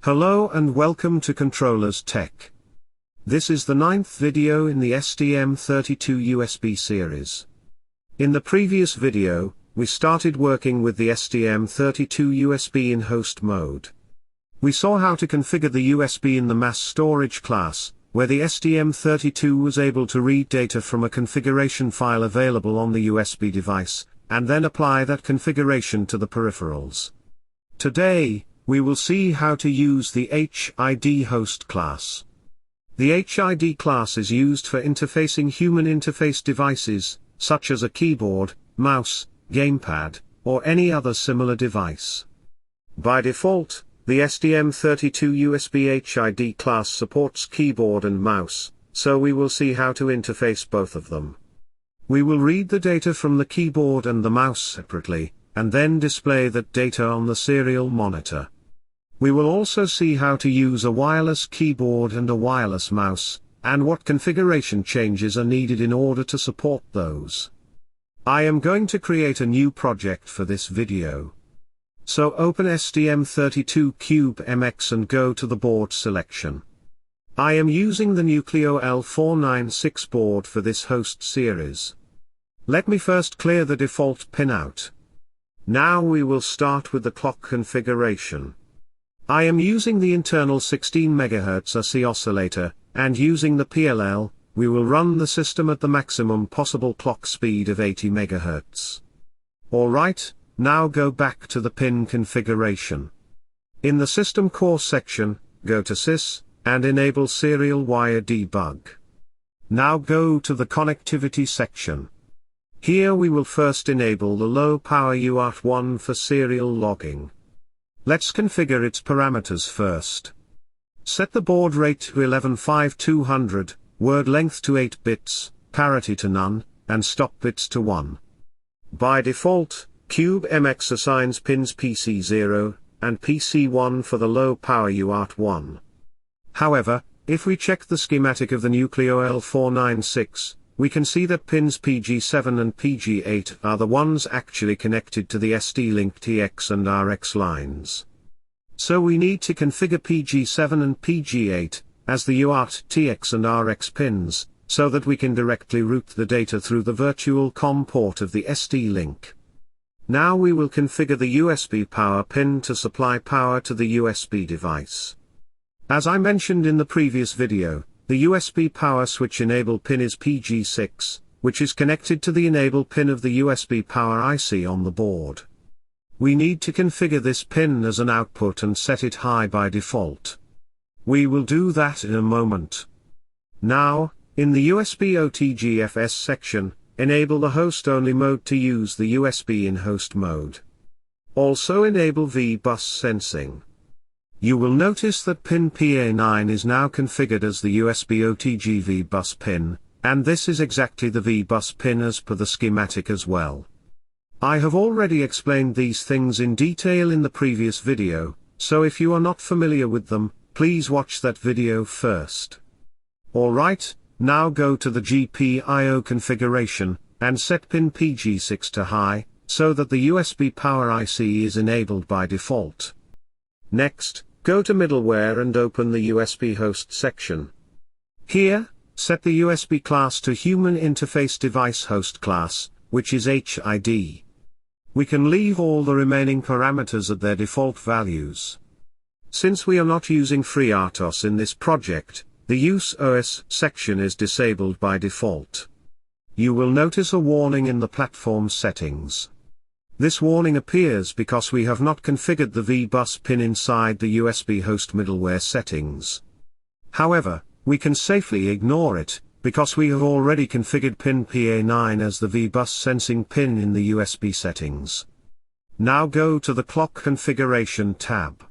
Hello and welcome to ControllersTech. This is the 9th video in the STM32 USB series. In the previous video, we started working with the STM32 USB in host mode. We saw how to configure the USB in the mass storage class, where the STM32 was able to read data from a configuration file available on the USB device, and then apply that configuration to the peripherals. Today, we will see how to use the HID host class. The HID class is used for interfacing human interface devices, such as a keyboard, mouse, gamepad, or any other similar device. By default, the STM32 USB HID class supports keyboard and mouse, so we will see how to interface both of them. We will read the data from the keyboard and the mouse separately, and then display that data on the serial monitor. We will also see how to use a wireless keyboard and a wireless mouse, and what configuration changes are needed in order to support those. I am going to create a new project for this video. So open STM32CubeMX and go to the board selection. I am using the Nucleo L496 board for this host series. Let me first clear the default pinout. Now we will start with the clock configuration. I am using the internal 16 MHz RC oscillator, and using the PLL, we will run the system at the maximum possible clock speed of 80 MHz. Alright, now go back to the pin configuration. In the System Core section, go to Sys, and enable Serial Wire Debug. Now go to the Connectivity section. Here we will first enable the low power UART 1 for serial logging. Let's configure its parameters first. Set the baud rate to 115200, word length to 8 bits, parity to none, and stop bits to 1. By default, CubeMX assigns pins PC0 and PC1 for the low power UART 1. However, if we check the schematic of the Nucleo L496, we can see that pins PG7 and PG8 are the ones actually connected to the SD-Link TX and RX lines. So we need to configure PG7 and PG8 as the UART TX and RX pins, so that we can directly route the data through the virtual COM port of the SD-Link. Now we will configure the USB power pin to supply power to the USB device. As I mentioned in the previous video, the USB power switch enable pin is PG6, which is connected to the enable pin of the USB power IC on the board. We need to configure this pin as an output and set it high by default. We will do that in a moment. Now, in the USB OTG FS section, enable the host-only mode to use the USB in host mode. Also enable VBUS sensing. You will notice that pin PA9 is now configured as the USB OTG VBUS pin, and this is exactly the VBUS pin as per the schematic as well. I have already explained these things in detail in the previous video, so if you are not familiar with them, please watch that video first. Alright, now go to the GPIO configuration, and set pin PG6 to high, so that the USB power IC is enabled by default. Next, go to middleware and open the USB host section. Here, set the USB class to Human Interface Device Host class, which is HID. We can leave all the remaining parameters at their default values. Since we are not using FreeRTOS in this project, the Use OS section is disabled by default. You will notice a warning in the platform settings. This warning appears because we have not configured the VBUS pin inside the USB host middleware settings. However, we can safely ignore it, because we have already configured pin PA9 as the VBUS sensing pin in the USB settings. Now go to the Clock Configuration tab.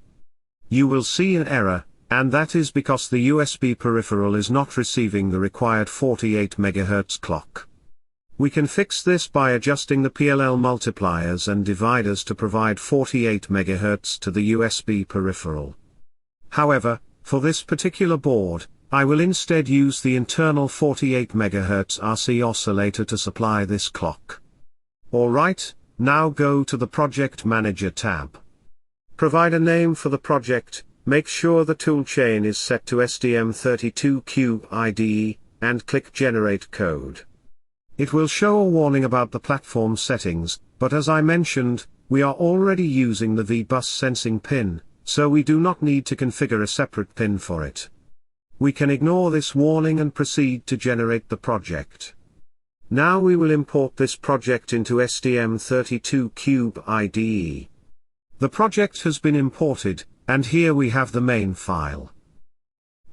You will see an error, and that is because the USB peripheral is not receiving the required 48 MHz clock. We can fix this by adjusting the PLL multipliers and dividers to provide 48 MHz to the USB peripheral. However, for this particular board, I will instead use the internal 48 MHz RC oscillator to supply this clock. Alright, now go to the Project Manager tab. Provide a name for the project, make sure the toolchain is set to STM32CubeIDE, and click Generate Code. It will show a warning about the platform settings, but as I mentioned, we are already using the VBUS sensing pin, so we do not need to configure a separate pin for it. We can ignore this warning and proceed to generate the project. Now we will import this project into STM32CubeIDE. The project has been imported, and here we have the main file.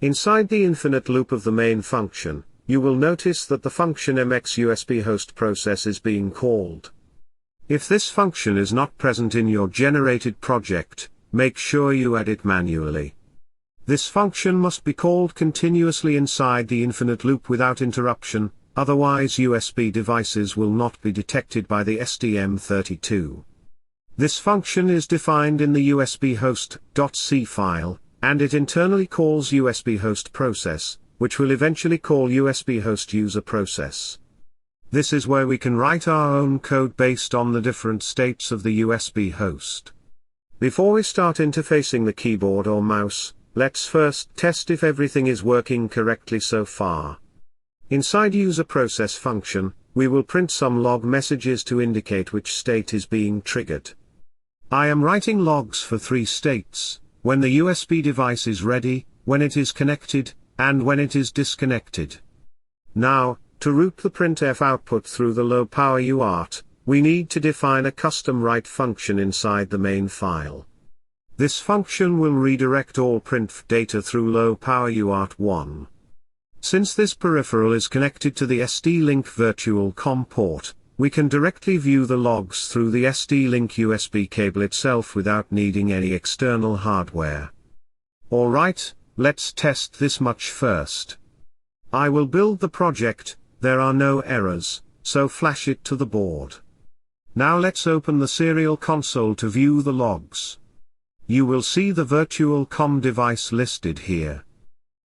Inside the infinite loop of the main function, you will notice that the function MX USB host process is being called. If this function is not present in your generated project, make sure you add it manually. This function must be called continuously inside the infinite loop without interruption, otherwise USB devices will not be detected by the STM32. This function is defined in the USB host.c file, and it internally calls USB host process, which will eventually call USB host user process. This is where we can write our own code based on the different states of the USB host. Before we start interfacing the keyboard or mouse, let's first test if everything is working correctly so far. Inside user process function, we will print some log messages to indicate which state is being triggered. I am writing logs for 3 states: when the USB device is ready, when it is connected, and when it is disconnected. Now, to route the printf output through the low-power UART, we need to define a custom write function inside the main file. This function will redirect all printf data through low-power UART 1. Since this peripheral is connected to the SD-Link virtual COM port, we can directly view the logs through the SD-Link USB cable itself without needing any external hardware. Alright, let's test this much first. I will build the project, there are no errors, so flash it to the board. Now let's open the serial console to view the logs. You will see the virtual COM device listed here.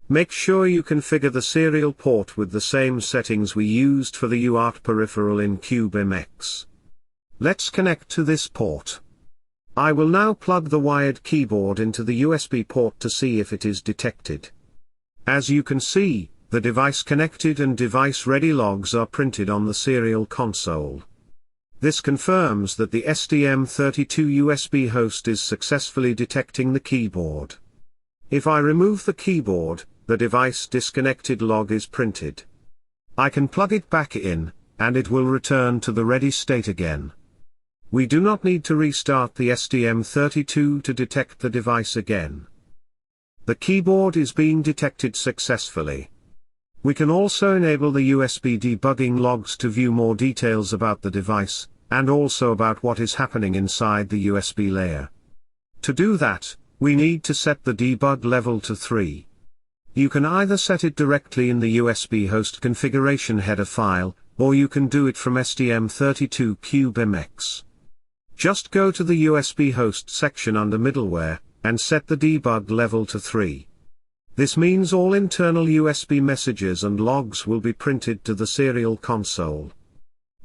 Make sure you configure the serial port with the same settings we used for the UART peripheral in CubeMX. Let's connect to this port. I will now plug the wired keyboard into the USB port to see if it is detected. As you can see, the device connected and device ready logs are printed on the serial console. This confirms that the STM32 USB host is successfully detecting the keyboard. If I remove the keyboard, the device disconnected log is printed. I can plug it back in, and it will return to the ready state again. We do not need to restart the STM32 to detect the device again. The keyboard is being detected successfully. We can also enable the USB debugging logs to view more details about the device, and also about what is happening inside the USB layer. To do that, we need to set the debug level to 3. You can either set it directly in the USB host configuration header file, or you can do it from STM32CubeMX. Just go to the USB host section under middleware, and set the debug level to 3. This means all internal USB messages and logs will be printed to the serial console.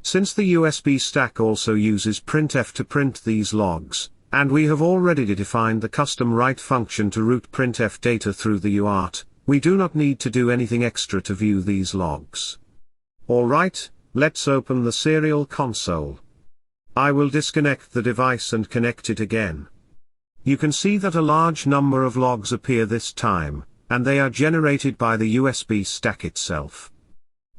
Since the USB stack also uses printf to print these logs, and we have already defined the custom write function to route printf data through the UART, we do not need to do anything extra to view these logs. Alright, let's open the serial console. I will disconnect the device and connect it again. You can see that a large number of logs appear this time, and they are generated by the USB stack itself.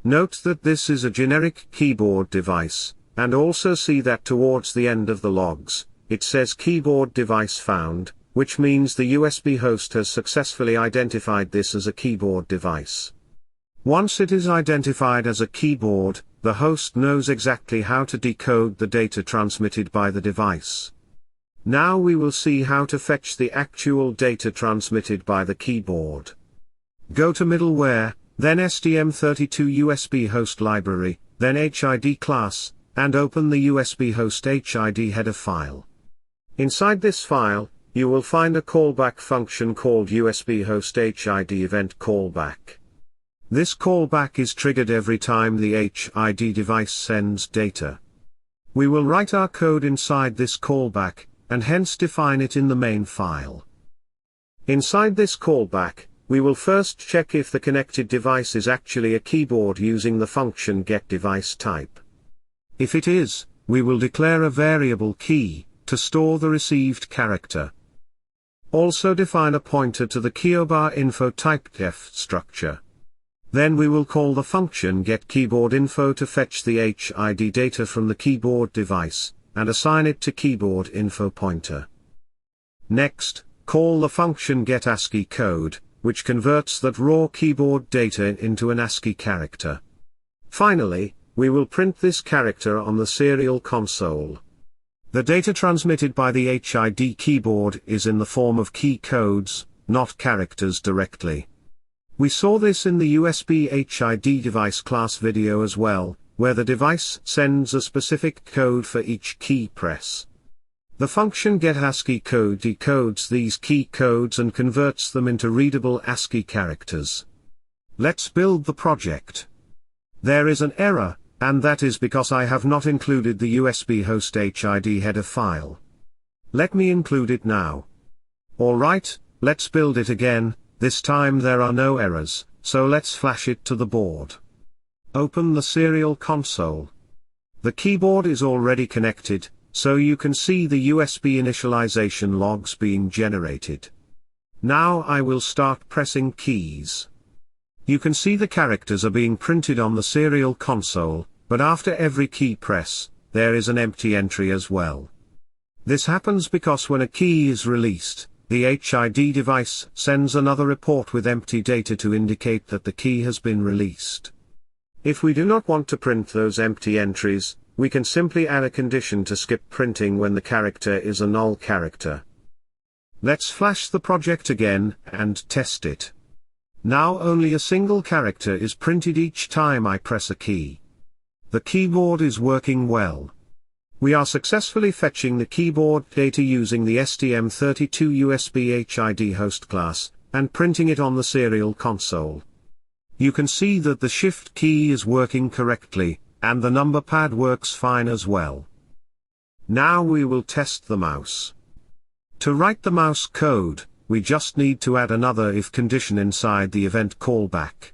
Note that this is a generic keyboard device, and also see that towards the end of the logs, it says keyboard device found, which means the USB host has successfully identified this as a keyboard device. Once it is identified as a keyboard, the host knows exactly how to decode the data transmitted by the device. Now we will see how to fetch the actual data transmitted by the keyboard. Go to middleware, then STM32 USB host library, then HID class, and open the USB host HID header file. Inside this file, you will find a callback function called USB host HID event callback. This callback is triggered every time the HID device sends data. We will write our code inside this callback, and hence define it in the main file. Inside this callback, we will first check if the connected device is actually a keyboard using the function getDeviceType. If it is, we will declare a variable key, to store the received character. Also define a pointer to the KeyBarInfoTypeDef structure. Then we will call the function getKeyboardInfo to fetch the HID data from the keyboard device, and assign it to KeyboardInfoPointer. Next, call the function getASCII code, which converts that raw keyboard data into an ASCII character. Finally, we will print this character on the serial console. The data transmitted by the HID keyboard is in the form of key codes, not characters directly. We saw this in the USB HID device class video as well, where the device sends a specific code for each key press. The function getASCII code decodes these key codes and converts them into readable ASCII characters. Let's build the project. There is an error, and that is because I have not included the USB Host HID header file. Let me include it now. Alright, let's build it again. This time there are no errors, so let's flash it to the board. Open the serial console. The keyboard is already connected, so you can see the USB initialization logs being generated. Now I will start pressing keys. You can see the characters are being printed on the serial console, but after every key press, there is an empty entry as well. This happens because when a key is released, the HID device sends another report with empty data to indicate that the key has been released. If we do not want to print those empty entries, we can simply add a condition to skip printing when the character is a null character. Let's flash the project again, and test it. Now only a single character is printed each time I press a key. The keyboard is working well. We are successfully fetching the keyboard data using the STM32 USB HID host class, and printing it on the serial console. You can see that the shift key is working correctly, and the number pad works fine as well. Now we will test the mouse. To write the mouse code, we just need to add another if condition inside the event callback.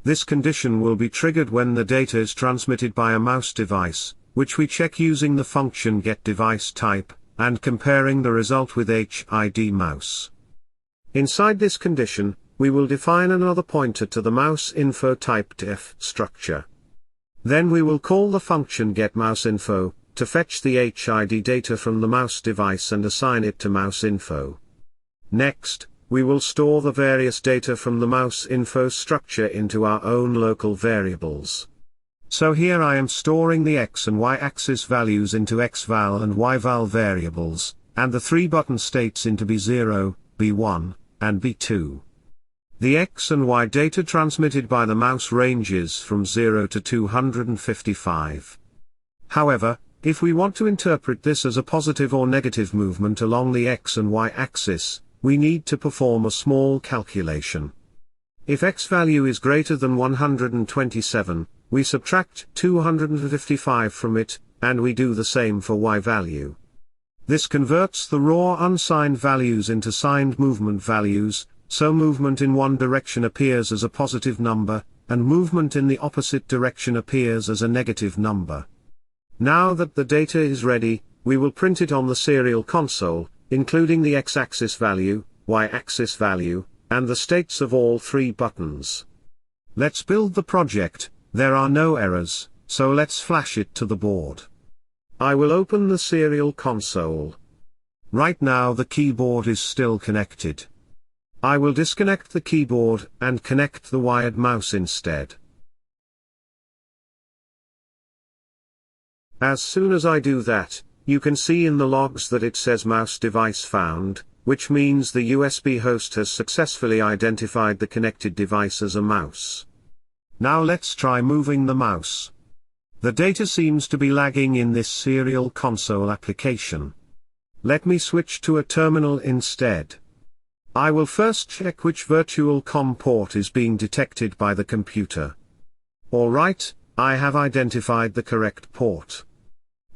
This condition will be triggered when the data is transmitted by a mouse device, which we check using the function getDeviceType, and comparing the result with HID mouse. Inside this condition, we will define another pointer to the MouseInfoTypeDef structure. Then we will call the function getMouseInfo, to fetch the HID data from the mouse device and assign it to MouseInfo. Next, we will store the various data from the MouseInfo structure into our own local variables. So here I am storing the X and Y axis values into xval and yval variables, and the 3 button states into B0, B1, and B2. The X and Y data transmitted by the mouse ranges from 0 to 255. However, if we want to interpret this as a positive or negative movement along the X and Y axis, we need to perform a small calculation. If X value is greater than 127, we subtract 255 from it, and we do the same for Y value. This converts the raw unsigned values into signed movement values, so movement in one direction appears as a positive number, and movement in the opposite direction appears as a negative number. Now that the data is ready, we will print it on the serial console, including the X-axis value, Y-axis value, and the states of all 3 buttons. Let's build the project. There are no errors, so let's flash it to the board. I will open the serial console. Right now the keyboard is still connected. I will disconnect the keyboard and connect the wired mouse instead. As soon as I do that, you can see in the logs that it says mouse device found, which means the USB host has successfully identified the connected device as a mouse. Now let's try moving the mouse. The data seems to be lagging in this serial console application. Let me switch to a terminal instead. I will first check which virtual COM port is being detected by the computer. Alright, I have identified the correct port.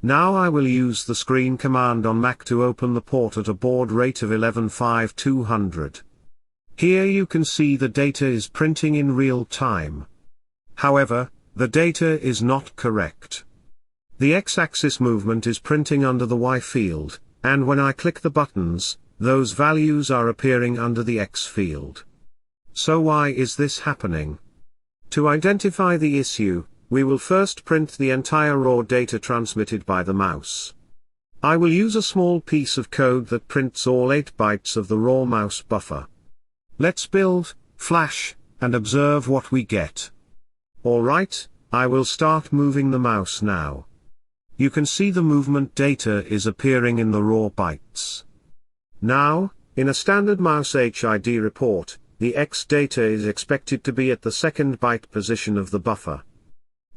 Now I will use the screen command on Mac to open the port at a baud rate of 115200. Here you can see the data is printing in real time. However, the data is not correct. The X-axis movement is printing under the Y field, and when I click the buttons, those values are appearing under the X field. So why is this happening? To identify the issue, we will first print the entire raw data transmitted by the mouse. I will use a small piece of code that prints all 8 bytes of the raw mouse buffer. Let's build, flash, and observe what we get. Alright, I will start moving the mouse now. You can see the movement data is appearing in the raw bytes. Now, in a standard mouse HID report, the X data is expected to be at the 2nd byte position of the buffer.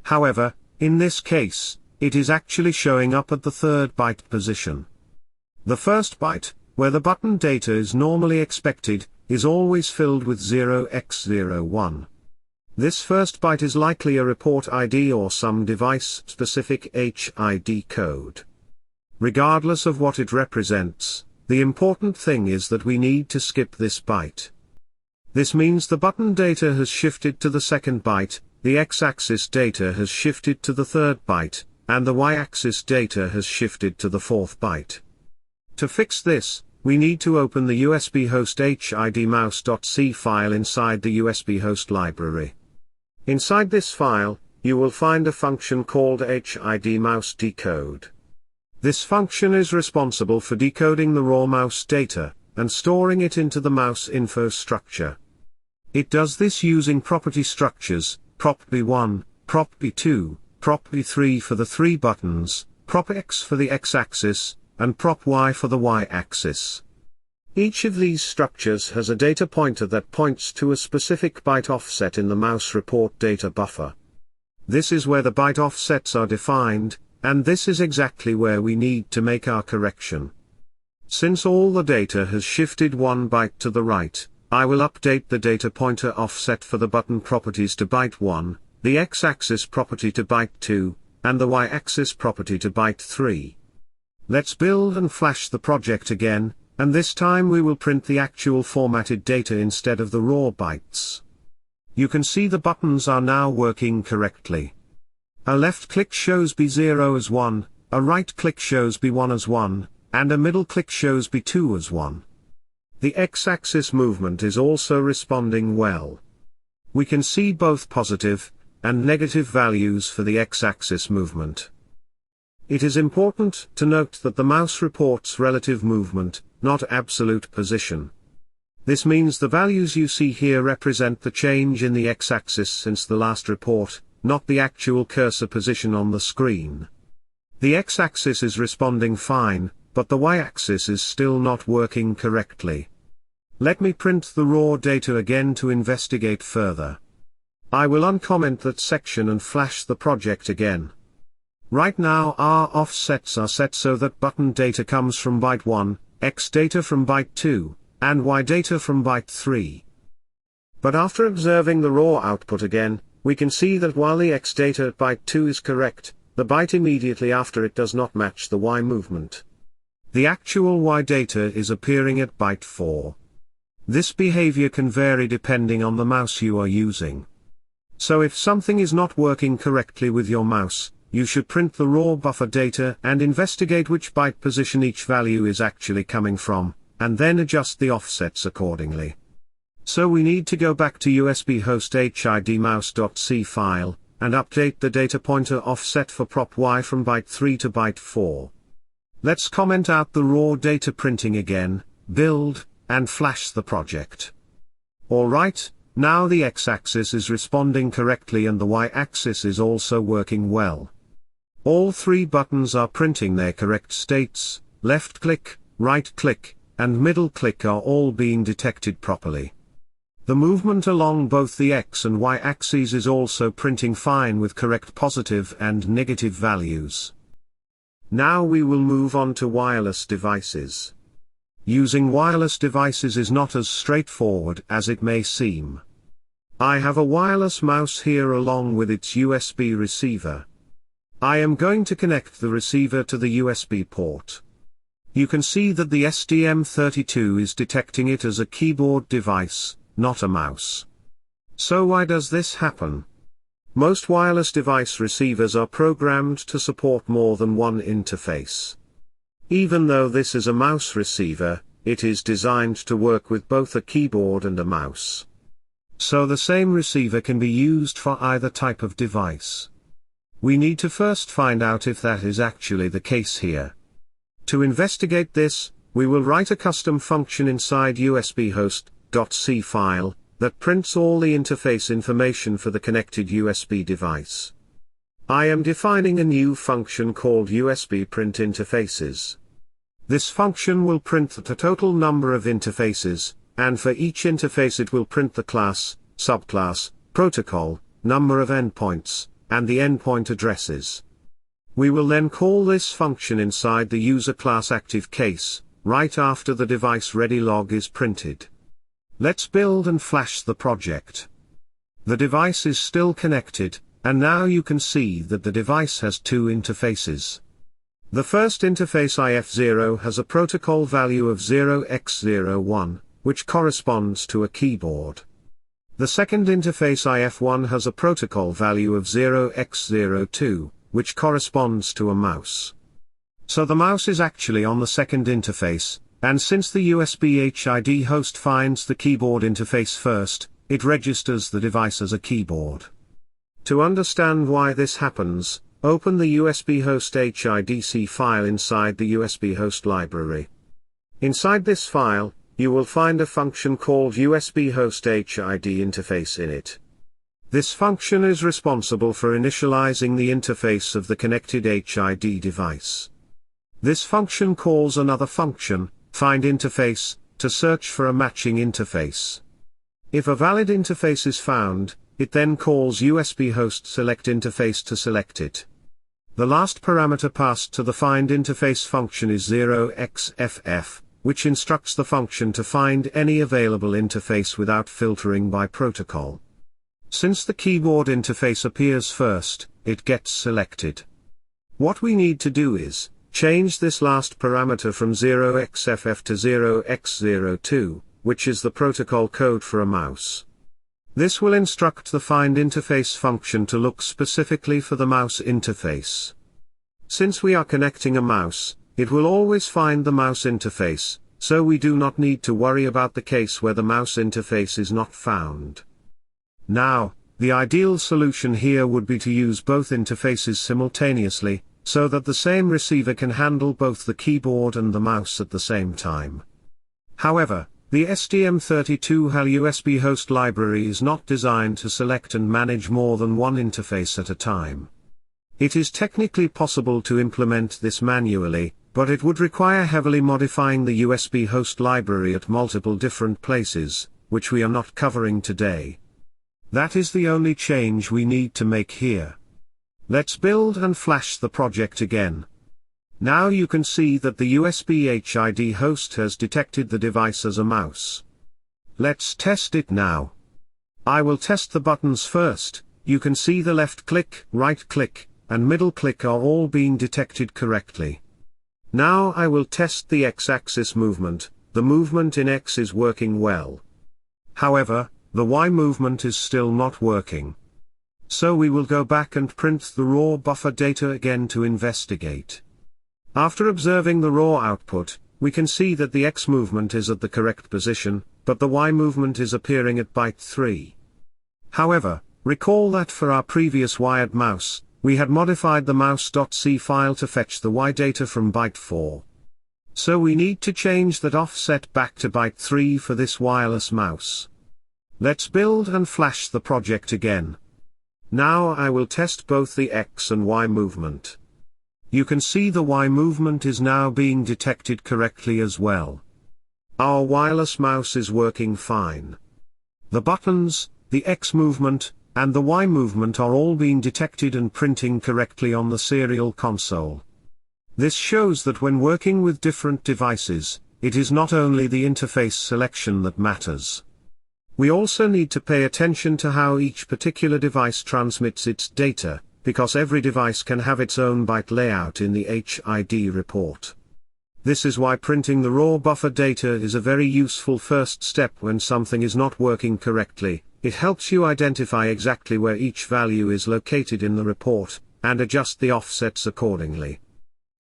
However, in this case, it is actually showing up at the 3rd byte position. The first byte, where the button data is normally expected, is always filled with 0x01. This first byte is likely a report ID or some device-specific HID code. Regardless of what it represents, the important thing is that we need to skip this byte. This means the button data has shifted to the 2nd byte, the X-axis data has shifted to the 3rd byte, and the Y-axis data has shifted to the 4th byte. To fix this, we need to open the USB Host HID mouse.c file inside the USB Host library. Inside this file, you will find a function called HID mouse decode. This function is responsible for decoding the raw mouse data, and storing it into the mouse info structure. It does this using property structures, prop_b1, prop_b2, prop_b3 for the 3 buttons, prop_x for the X-axis, and prop_y for the Y-axis. Each of these structures has a data pointer that points to a specific byte offset in the mouse report data buffer. This is where the byte offsets are defined, and this is exactly where we need to make our correction. Since all the data has shifted 1 byte to the right, I will update the data pointer offset for the button properties to byte 1, the X-axis property to byte 2, and the Y-axis property to byte 3. Let's build and flash the project again, and this time we will print the actual formatted data instead of the raw bytes. You can see the buttons are now working correctly. A left click shows B0 as 1, a right click shows B1 as 1, and a middle click shows B2 as 1. The X-axis movement is also responding well. We can see both positive and negative values for the X-axis movement. It is important to note that the mouse reports relative movement, not absolute position. This means the values you see here represent the change in the X-axis since the last report, not the actual cursor position on the screen. The X-axis is responding fine, but the Y-axis is still not working correctly. Let me print the raw data again to investigate further. I will uncomment that section and flash the project again. Right now our offsets are set so that button data comes from byte 1, X data from byte 2, and Y data from byte 3. But after observing the raw output again, we can see that while the X data at byte 2 is correct, the byte immediately after it does not match the Y movement. The actual Y data is appearing at byte 4. This behavior can vary depending on the mouse you are using. So if something is not working correctly with your mouse, you should print the raw buffer data and investigate which byte position each value is actually coming from, and then adjust the offsets accordingly. So we need to go back to USB Host HID mouse.c file, and update the data pointer offset for prop Y from byte 3 to byte 4. Let's comment out the raw data printing again, build, and flash the project. Alright, now the X-axis is responding correctly and the Y-axis is also working well. All 3 buttons are printing their correct states, left click, right click, and middle click are all being detected properly. The movement along both the X and Y axes is also printing fine with correct positive and negative values. Now we will move on to wireless devices. Using wireless devices is not as straightforward as it may seem. I have a wireless mouse here along with its USB receiver. I am going to connect the receiver to the USB port. You can see that the STM32 is detecting it as a keyboard device, not a mouse. So why does this happen? Most wireless device receivers are programmed to support more than one interface. Even though this is a mouse receiver, it is designed to work with both a keyboard and a mouse. So the same receiver can be used for either type of device. We need to first find out if that is actually the case here. To investigate this, we will write a custom function inside USB host.c file, that prints all the interface information for the connected USB device. I am defining a new function called USB print interfaces. This function will print the total number of interfaces, and for each interface it will print the class, subclass, protocol, number of endpoints, and the endpoint addresses. We will then call this function inside the user class active case, right after the device ready log is printed. Let's build and flash the project. The device is still connected, and now you can see that the device has two interfaces. The first interface IF0 has a protocol value of 0x01, which corresponds to a keyboard. The second interface IF1 has a protocol value of 0x02, which corresponds to a mouse. So the mouse is actually on the second interface, and since the USB HID host finds the keyboard interface first, it registers the device as a keyboard. To understand why this happens, open the USB host HIDC file inside the USB host library. Inside this file, you will find a function called USB host HID interface in it. This function is responsible for initializing the interface of the connected HID device. This function calls another function, findInterface, to search for a matching interface. If a valid interface is found, it then calls USB host selectInterface to select it. The last parameter passed to the findInterface function is 0xFF, which instructs the function to find any available interface without filtering by protocol. Since the keyboard interface appears first, it gets selected. What we need to do is change this last parameter from 0xFF to 0x02, which is the protocol code for a mouse. This will instruct the findInterface function to look specifically for the mouse interface. Since we are connecting a mouse, it will always find the mouse interface, so we do not need to worry about the case where the mouse interface is not found. Now, the ideal solution here would be to use both interfaces simultaneously, so that the same receiver can handle both the keyboard and the mouse at the same time. However, the STM32 HAL USB host library is not designed to select and manage more than one interface at a time. It is technically possible to implement this manually, but it would require heavily modifying the USB host library at multiple different places, which we are not covering today. That is the only change we need to make here. Let's build and flash the project again. Now you can see that the USB HID host has detected the device as a mouse. Let's test it now. I will test the buttons first. You can see the left click, right click, and middle click are all being detected correctly. Now I will test the X-axis movement. The movement in X is working well. However, the Y movement is still not working. So we will go back and print the raw buffer data again to investigate. After observing the raw output, we can see that the X movement is at the correct position, but the Y movement is appearing at byte 3. However, recall that for our previous wired mouse, we had modified the mouse.c file to fetch the Y data from byte 4. So we need to change that offset back to byte 3 for this wireless mouse. Let's build and flash the project again. Now I will test both the X and Y movement. You can see the Y movement is now being detected correctly as well. Our wireless mouse is working fine. The buttons, the X movement, and the Y movement are all being detected and printing correctly on the serial console. This shows that when working with different devices, it is not only the interface selection that matters. We also need to pay attention to how each particular device transmits its data, because every device can have its own byte layout in the HID report. This is why printing the raw buffer data is a very useful first step when something is not working correctly. It helps you identify exactly where each value is located in the report, and adjust the offsets accordingly.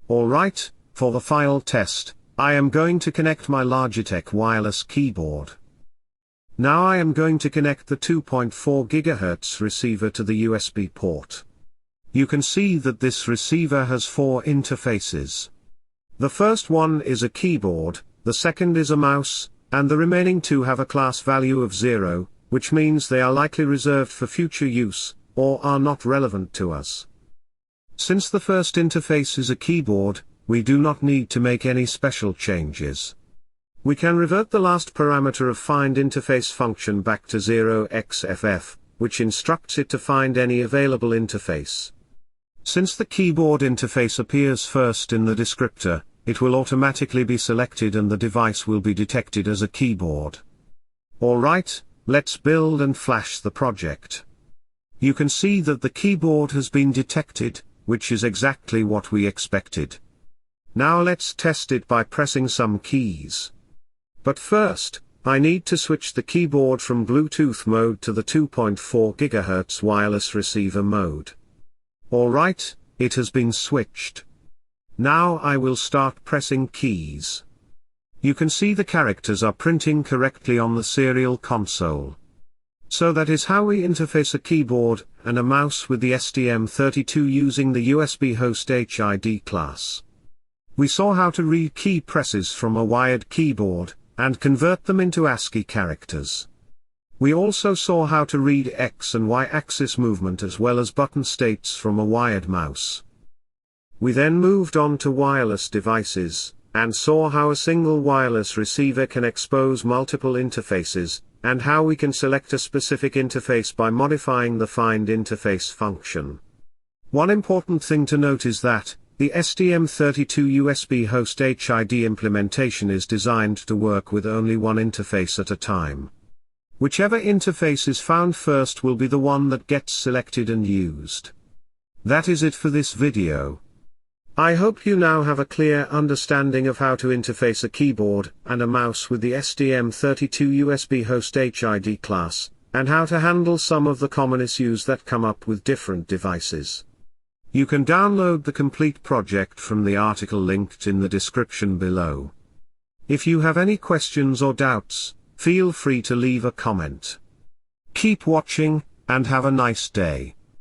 Alright, for the file test, I am going to connect my Logitech wireless keyboard. Now I am going to connect the 2.4 GHz receiver to the USB port. You can see that this receiver has 4 interfaces. The first one is a keyboard, the second is a mouse, and the remaining 2 have a class value of 0, which means they are likely reserved for future use, or are not relevant to us. Since the first interface is a keyboard, we do not need to make any special changes. We can revert the last parameter of find interface function back to 0xFF, which instructs it to find any available interface. Since the keyboard interface appears first in the descriptor, it will automatically be selected and the device will be detected as a keyboard. Alright, let's build and flash the project. You can see that the keyboard has been detected, which is exactly what we expected. Now let's test it by pressing some keys. But first, I need to switch the keyboard from Bluetooth mode to the 2.4 GHz wireless receiver mode. Alright, it has been switched. Now I will start pressing keys. You can see the characters are printing correctly on the serial console. So that is how we interface a keyboard and a mouse with the STM32 using the USB Host HID class. We saw how to read key presses from a wired keyboard, and convert them into ASCII characters. We also saw how to read X and Y axis movement as well as button states from a wired mouse. We then moved on to wireless devices, and saw how a single wireless receiver can expose multiple interfaces, and how we can select a specific interface by modifying the find interface function. One important thing to note is that, the STM32 USB Host HID implementation is designed to work with only one interface at a time. Whichever interface is found first will be the one that gets selected and used. That is it for this video. I hope you now have a clear understanding of how to interface a keyboard and a mouse with the STM32 USB Host HID class, and how to handle some of the common issues that come up with different devices. You can download the complete project from the article linked in the description below. If you have any questions or doubts, feel free to leave a comment. Keep watching, and have a nice day.